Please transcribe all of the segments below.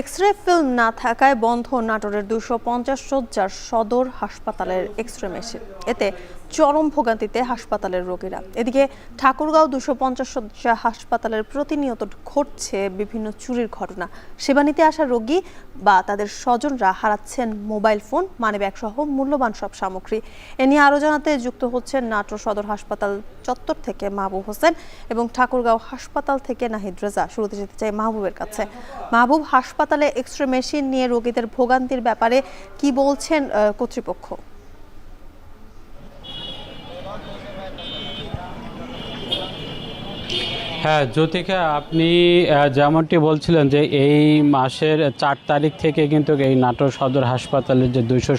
X-ray film না থাকায় বন্ধ নাটোরের ২৫০ শয্যার সদর হাসপাতালের এক্স-রে মেশিন। এতে চরম ভোগান্তিতে হাসপাতালের রোগীরা। এদিকে ঠাকুরগাঁও ২৫০ শয্যা হাসপাতালের প্রতিনিয়ত ঘটছে বিভিন্ন চুরির ঘটনা। সেবা নিতে আসা রোগী বা তাদের স্বজনরা হারাচ্ছেন মোবাইল ফোন, মানিব্যাগ সহ মূল্যবান সব সামগ্রী। এ নিয়ে আরও জানাতে যুক্ত হচ্ছেন নাটোর সদর হাসপাতাল চত্বর থেকে মাহবুব হোসেন এবং ঠাকুরগাঁও হাসপাতাল থেকে নাহিদ রেজা। শুরুতে যেতে চাই মাহবুবের কাছে। মাহবুব, হাসপাতালে এক্স-রে মেশিন নিয়ে রোগীদের ভোগান্তির ব্যাপারে কি বলছেন কর্তৃপক্ষ? হ্যাঁ জ্যোতিকা, আপনি যেমনটি বলছিলেন যে এই মাসের ৪ তারিখ থেকে কিন্তু এই নাটোর সদর হাসপাতালের যে ২৫০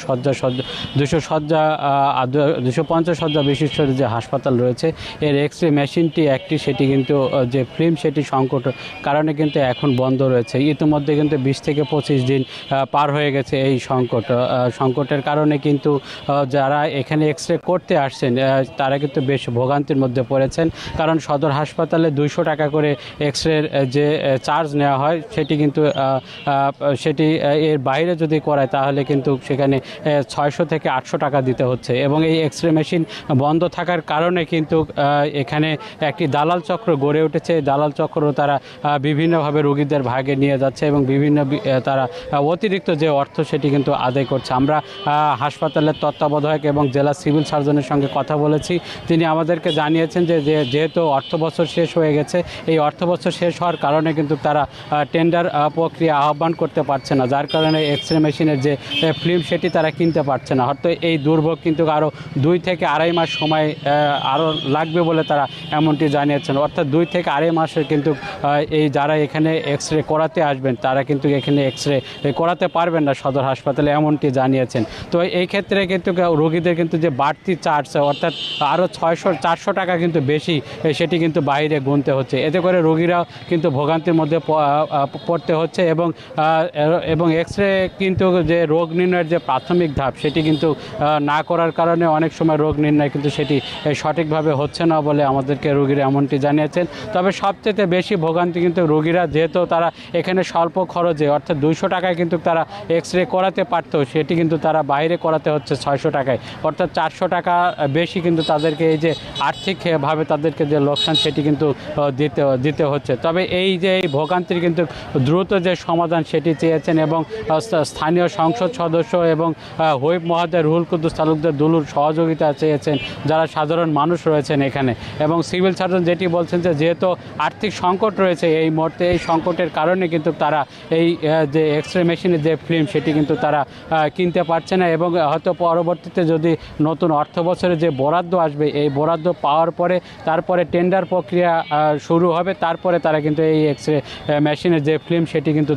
শয্যা বিশিষ্ট যে হাসপাতাল রয়েছে এর এক্স-রে মেশিনটি একটি, সেটি কিন্তু যে ফিল্ম সেটি সংকট কারণে কিন্তু এখন বন্ধ রয়েছে। ইতিমধ্যে কিন্তু ২০ থেকে ২৫ দিন পার হয়ে গেছে এই সংকটের কারণে কিন্তু যারা এখানে এক্স-রে করতে আসছেন তারা কিন্তু বেশ ভোগান্তির মধ্যে পড়েছেন। কারণ সদর হাসপাতালে ২০০ টাকা করে এক্স-রের যে চার্জ নেওয়া হয় সেটি এর বাইরে যদি করায় তাহলে কিন্তু সেখানে ৬০০ থেকে ৮০০ টাকা দিতে হচ্ছে। এবং এই এক্স-রে মেশিন বন্ধ থাকার কারণে কিন্তু এখানে একটি দালাল চক্র গড়ে উঠেছে। দালাল চক্র তারা বিভিন্নভাবে রোগীদের ভাগে নিয়ে যাচ্ছে এবং তারা অতিরিক্ত যে অর্থ সেটি কিন্তু আদায় করছে। আমরা হাসপাতালের তত্ত্বাবধায়ক এবং জেলা সিভিল সার্জনের সঙ্গে কথা বলেছি। তিনি আমাদেরকে জানিয়েছেন যে যেহেতু অর্থ বছর শেষ হয়ে গেছে, এই অর্থ বছর শেষ হওয়ার কারণে কিন্তু তারা টেন্ডার প্রক্রিয়া আহ্বান করতে পারছে না, যার কারণে এক্স-রে মেশিনের যে ফিল্ম সেটি তারা কিনতে পারছে না। হয়তো এই দুর্ভোগ কিন্তু আরও ২ থেকে আড়াই মাস সময় আরও লাগবে বলে তারা এমনটি জানিয়েছেন। অর্থাৎ ২ থেকে আড়াই মাসের কিন্তু এই যারা এখানে এক্স-রে করাতে আসবেন তারা কিন্তু এখানে এক্স-রে করাতে পারবেন না সদর হাসপাতালে, এমনটি জানিয়েছেন। তো এই ক্ষেত্রে কিন্তু রোগীদের কিন্তু যে বাড়তি চার্জ অর্থাৎ আরও ৬০০-৪০০ টাকা কিন্তু বেশি সেটি কিন্তু বাইরে গুনতে হচ্ছে। এতে করে রোগীরাও কিন্তু ভোগান্তির মধ্যে পড়তে হচ্ছে এবং এক্স-রে কিন্তু যে রোগ নির্ণয়ের যে প্রাথমিক ধাপ সেটি কিন্তু না করার কারণে অনেক সময় রোগ নির্ণয় কিন্তু সেটি সঠিকভাবে হচ্ছে না বলে আমাদেরকে রোগীরা এমনটি জানিয়েছেন। তবে সবচেয়ে বেশি ভোগান্তি কিন্তু রোগীরা, যেহেতু তারা এখানে স্বল্প খরচে অর্থাৎ ২০০ টাকায় কিন্তু তারা এক্স-রে করাতে পারতো, সেটি কিন্তু তারা বাইরে করাতে হচ্ছে ৬০০ টাকায়, অর্থাৎ ৪০০ টাকা বেশি কিন্তু তাদেরকে এই যে আর্থিকভাবে তাদেরকে যে লোকসান সেটি কিন্তু দিতে হচ্ছে। তবে এই যে এই ভোগান্তির কিন্তু দ্রুত যে সমাধান সেটি চেয়েছেন এবং স্থানীয় সংসদ সদস্য এবং হুইপ মহোদয় রুহুল কুদ্দুস তালুকদার দুলুর সহযোগিতা চেয়েছেন যারা সাধারণ মানুষ রয়েছেন এখানে। এবং সিভিল সার্জন যেটি বলছেন যে যেহেতু আর্থিক সংকট রয়েছে এই মুহূর্তে, এই সংকটের কারণে কিন্তু তারা এই যে এক্স-রে মেশিনের যে ফিল্ম সেটি কিন্তু তারা কিনতে পারছে না। এবং হয়তো পরবর্তীতে যদি নতুন অর্থ বছরে যে বরাদ্দ আসবে, এই বরাদ্দ পাওয়ার পরে তারপরে টেন্ডার প্রক্রিয়া শুরু হবে, তারপরে তারা কিন্তু এই এক্স-রে মেশিনের যে ফিল্ম সেটি কিন্তু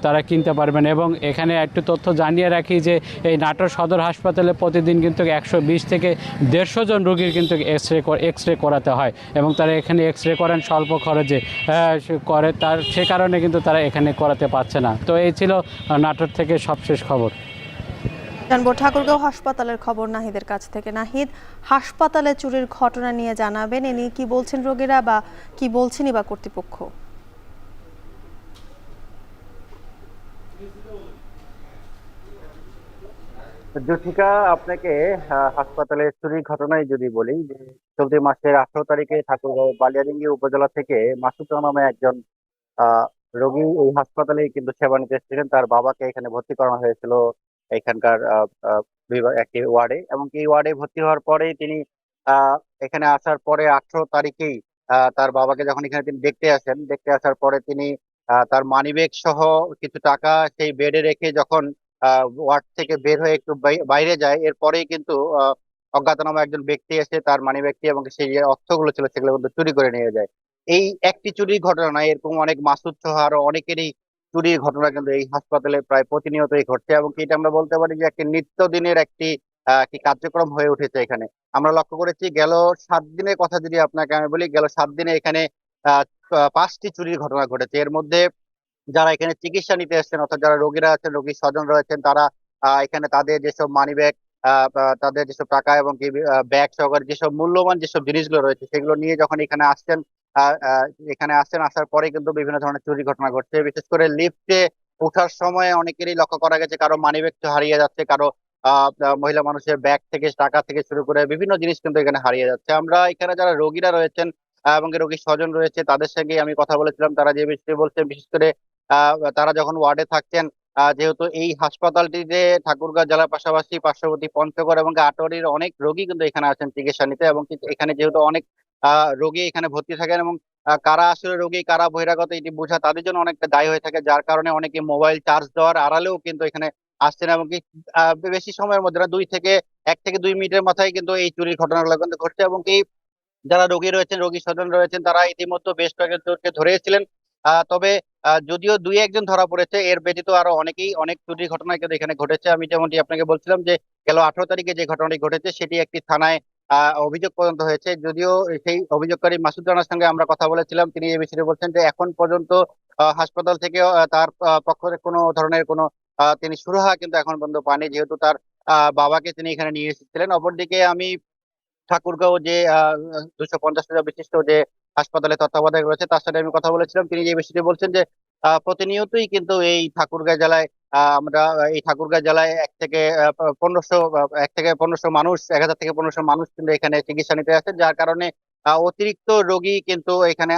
তারা কিনতে পারবেন। এবং এখানে একটু তথ্য জানিয়ে রাখি যে এই নাটোর সদর হাসপাতালে প্রতিদিন কিন্তু ১২০ থেকে ১৫০ জন রোগীর কিন্তু এক্স-রে করাতে হয় এবং তারা এখানে এক্স-রে করেন স্বল্প খরচে করে, সে কারণে কিন্তু তারা এখানে করাতে পারছে না। তো এই ছিল নাটোর থেকে সবশেষ খবর। জানবো ঠাকুরগাঁও হাসপাতালের খবর নাহিদের কাছ থেকে। নাহিদ, হাসপাতালে চুরির ঘটনা নিয়ে জানাবেন, এ নিয়ে কি বলছেন রোগীরা বা কি বলছেনই বা কর্তৃপক্ষ? জ্যোতিকা, আপনাকে হাসপাতালে চুরির ঘটনায় যদি বলি যে চলতি মাসের 18 তারিখে ঠাকুরগাঁও বালিয়াডাঙ্গি উপজেলা থেকে মাসুদ নামে একজন আহ রোগী এই হাসপাতালে কিন্তু সেবা নিতে এসেছিলেন। তার বাবাকে এখানে ভর্তি করানো হয়েছিল এখানকার একটি ওয়ার্ডে, এবং এই ওয়ার্ডে ভর্তি হওয়ার পরেই তিনি আহ এখানে আসার পরে 18 তারিখেই তার বাবাকে যখন এখানে তিনি দেখতে আসার পরে তিনি তার মানিব্যাগ সহ কিছু টাকা সেই বেডে রেখে যখন ওয়ার্ড থেকে বের হয়ে একটু বাইরে যায়, এরপরেই কিন্তু অজ্ঞাতনামা একজন ব্যক্তি এসে তার মানিব্যাগটি এবং সেই যে অর্থগুলো ছিল সেগুলো কিন্তু চুরি করে নিয়ে যায়। এই একটি চুরির ঘটনা নয়, এরকম অনেক মাসুদ সহ আরো অনেকেরই চুরির ঘটনা কিন্তু এই হাসপাতালে প্রায় প্রতিনিয়তই ঘটছে, এবং এটা আমরা বলতে পারি যে একটি নিত্যদিনের একটি কার্যক্রম হয়ে উঠেছে এখানে। আমরা লক্ষ্য করেছি গেল 7 দিনের কথা যদি আপনাকে আমি বলি, গেল 7 দিনে এখানে আহ 5টি চুরির ঘটনা ঘটেছে। এর মধ্যে যারা এখানে চিকিৎসা নিতে এসেছেন অর্থাৎ যারা রোগীরা আছেন, রোগীর স্বজন রয়েছেন, তারা এখানে তাদের যেসব মানি ব্যাগ, তাদের যেসব টাকা এবং ব্যাগ সহকারে যেসব মূল্যবান যেসব জিনিসগুলো রয়েছে সেগুলো নিয়ে যখন এখানে আসছেন, আহ, আহ, এখানে আসছেন, আসার পরে কিন্তু বিভিন্ন ধরনের চুরি ঘটনা ঘটছে। বিশেষ করে লিফটে ওঠার সময় অনেকেরই লক্ষ্য করা গেছে কারো মানিব্যাগ হারিয়ে যাচ্ছে, কারো মহিলা মানুষের ব্যাগ থেকে টাকা থেকে শুরু করে বিভিন্ন জিনিস কিন্তু এখানে হারিয়ে যাচ্ছে। আমরা এখানে যারা রোগীরা রয়েছেন এবং রোগীর স্বজন রয়েছে তাদের সঙ্গে আমি কথা বলেছিলাম, তারা যে বিষয়টি বলছেন, বিশেষ করে তারা যখন ওয়ার্ডে থাকছেন, যেহেতু এই হাসপাতালটিতে ঠাকুরগাঁও জেলার পাশাপাশি পার্শ্ববর্তী পঞ্চগড় এবং আটোয়ারির অনেক রোগী কিন্তু এখানে আছেন চিকিৎসা নিতে, এবং কিন্তু এখানে যেহেতু অনেক রোগী এখানে ভর্তি থাকেন, এবং কারা আসলে রোগী কারা বহিরাগত এটি বোঝা তাদের জন্য অনেকটা দায়ী হয়ে থাকে, যার কারণে অনেকে মোবাইল চার্জ দেওয়ার আড়ালেও কিন্তু এখানে আসছেন, এবং কি বেশি সময়ের মধ্যে না, 1 থেকে 2 মিনিটের মাথায় কিন্তু এই চুরির ঘটনাগুলো কিন্তু ঘটছে। এবং কি যারা রোগী রয়েছেন, রোগী স্বজন রয়েছেন, তারা ইতিমধ্যে বেশ কয়েকজনকে ধরেছিলেন। তবে যদিও 2-1 জন ধরা পড়েছে, এর ব্যতীত আরো অনেকেই অনেক চুরির ঘটনা কিন্তু এখানে ঘটেছে। আমি যেমনটি আপনাকে বলছিলাম যে গেল 18 তারিখে যে ঘটনাটি ঘটেছে সেটি একটি থানায় অভিযোগ পর্যন্ত হয়েছে। যদিও সেই অভিযোগকারী মাসুদ রানার সঙ্গে আমরা কথা বলেছিলাম, তিনি এই বিষয়ে বলছেন যে এখন পর্যন্ত হাসপাতাল থেকে তার পক্ষ থেকে কোনো ধরনের কোনো তিনি সুরাহা কিন্তু এখন পর্যন্ত পাননি, যেহেতু তার বাবাকে তিনি এখানে নিয়ে এসেছিলেন। অপরদিকে আমি ঠাকুরগাঁও যে 250 বিশিষ্ট যে হাসপাতালে তত্ত্বাবধায়ক রয়েছে তার সাথে আমি কথা বলেছিলাম, তিনি যে বিষয়টি বলছেন যে প্রতিনিয়তই কিন্তু এই ঠাকুরগাঁও জেলায় আমরা এই ঠাকুরগাঁও জেলায় 1 থেকে 1500 মানুষ, 1000 থেকে 1500 মানুষ কিন্তু এখানে চিকিৎসা নিতে আসে, যার কারণে অতিরিক্ত রোগী কিন্তু এখানে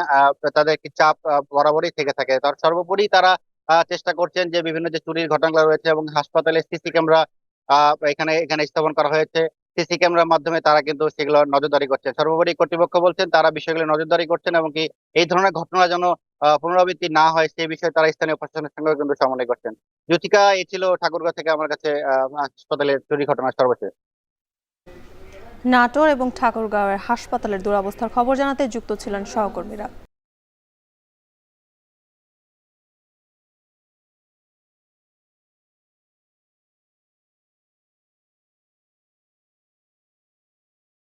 তাদের একটি চাপ বরাবরই থেকে থাকে। তার সর্বোপরি তারা চেষ্টা করছেন যে বিভিন্ন যে চুরির ঘটনাগুলো রয়েছে, এবং হাসপাতালে সিসি ক্যামেরা এখানে এখানে স্থাপন করা হয়েছে, সিসি ক্যামেরার মাধ্যমে তারা কিন্তু সেগুলো নজরদারি করছেন। সর্বোপরি কর্তৃপক্ষ বলছেন তারা বিষয়গুলো নজরদারি করছেন, এবং কি এই ধরনের ঘটনা যেন পুনরাবৃত্তি না হয় সেই বিষয়ে তারা স্থানীয় প্রশাসনের সঙ্গে কিন্তু সমন্বয় করছেন। জ্যোতিকা, এই ছিল ঠাকুরগাঁও থেকে আমার কাছে হাসপাতালের চুরি ঘটনা সর্বশেষ। নাটোর এবং ঠাকুরগাঁওয়ের হাসপাতালের দুরবস্থার খবর জানাতে যুক্ত ছিলেন সহকর্মীরা।